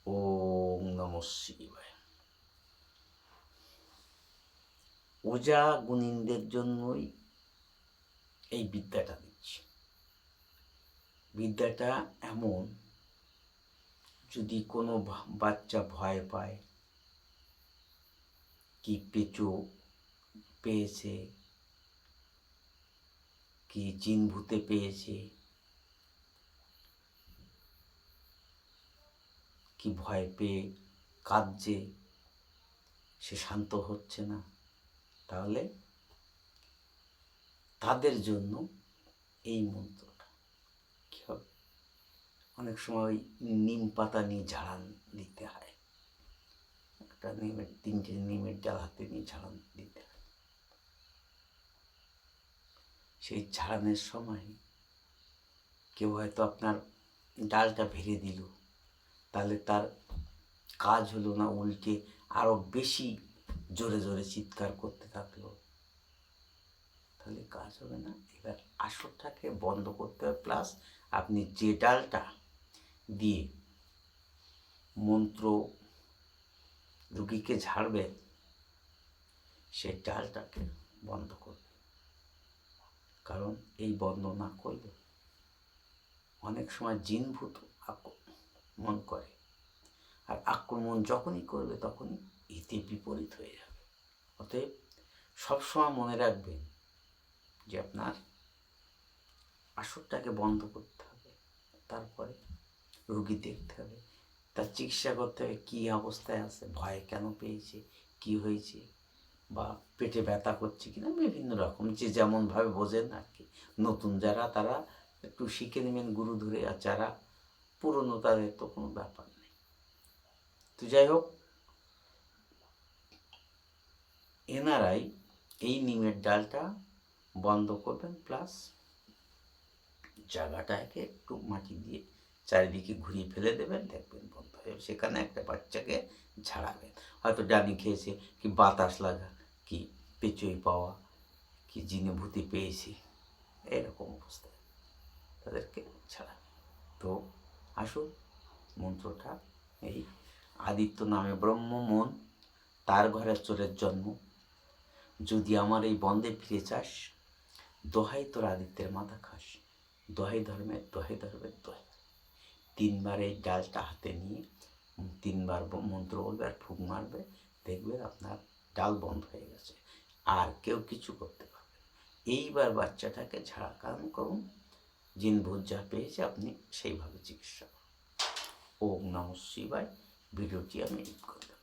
ওম নমঃ শিবায়। ওঝা গুণিনদের জন্যই এই বিদ্যাটা দিচ্ছি। বিদ্যাটা এমন, যদি কোনো বাচ্চা ভয় পায়, কি পেঁচো পেয়েছে, কি জিন ভূতে পেয়েছে, কি ভয় পেয়ে কাঁদছে, সে শান্ত হচ্ছে না, তাহলে তাদের জন্য এই মন্ত্রটা কী হবে, অনেক সময় নিম পাতা নিয়ে ঝাড়ান দিতে হয়, একটা নিমের 3টে নিমের ডাল হাতে নিয়ে ঝাড়ান দিতে হয়। সেই ঝাড়ানোর সময় কেউ হয়তো আপনার ডালটা ভেঙে দিল, তাহলে তার কাজ হলো না, উল্টে আরও বেশি জোরে জোরে চিৎকার করতে থাকলো, তাহলে কাজ হবে না। এবার আসরটাকে বন্ধ করতে হবে, প্লাস আপনি যে ডালটা দিয়ে মন্ত্র রুগীকে ঝাড়বেন, সেই ডালটাকে বন্ধ করবে। কারণ এই বন্ধ না করলে অনেক সময় জিন ভূত আক্রমণ করে, আর আক্রমণ যখনই করবে তখনই হিতে বিপরীত হয়ে যাবে। অতএব সবসময় মনে রাখবেন যে আপনার আসরটাকে বন্ধ করতে হবে, তারপরে রুগী দেখতে হবে, তার চিকিৎসা করতে হবে, কী অবস্থায় আছে, ভয় কেন পেয়েছে, কি হয়েছে, বা পেটে ব্যথা করছে কিনা, বিভিন্ন রকম যে যেমনভাবে বোঝেন আর কি। নতুন যারা তারা একটু শিখে নেবেন গুরু ধরে, আর যারা পুরনো তাদের তো কোনো ব্যাপার নেই। তো যাই হোক, এনারাই এই নিমের ডালটা বন্ধ করবেন, প্লাস জায়গাটাকে একটু মাটি দিয়ে চারিদিকে ঘুরিয়ে ফেলে দেবেন, দেখবেন বন্ধ হয়ে যাবে। সেখানে একটা বাচ্চাকে ঝাড়াবেন, হয়তো ডানি খেয়েছে, কি বাতাস লাগা, কি পেঁচোয় পাওয়া, কি জিনে ভূতি পেয়েছে, এরকম অবস্থায় তাদেরকে ছাড়াবেন। তো আসুন, মন্ত্রটা এই আদিত্য নামে ব্রহ্ম মন, তার ঘরে চোরের জন্ম, যদি আমার এই বন্ধে ফিরে চাস, দোহাই তোর আদিত্যের মাথা খাস, দোহাই ধর্মের দোহাই ধর্মের দোহাই। 3বার এই ডালটা হাতে নিয়ে 3বার মন্ত্র বলবে আর ফুঁক মারবে, দেখবেন আপনার ডাল বন্ধ হয়ে গেছে, আর কেউ কিছু করতে পারবে না। এইবার বাচ্চাটাকে ঝাড়াকান করুন, জিন ভূত যা পেয়েছে আপনি সেইভাবে চিকিৎসা করুন। ওম নমঃ শিবায়। ভিডিওটি আমি এডিট করলাম।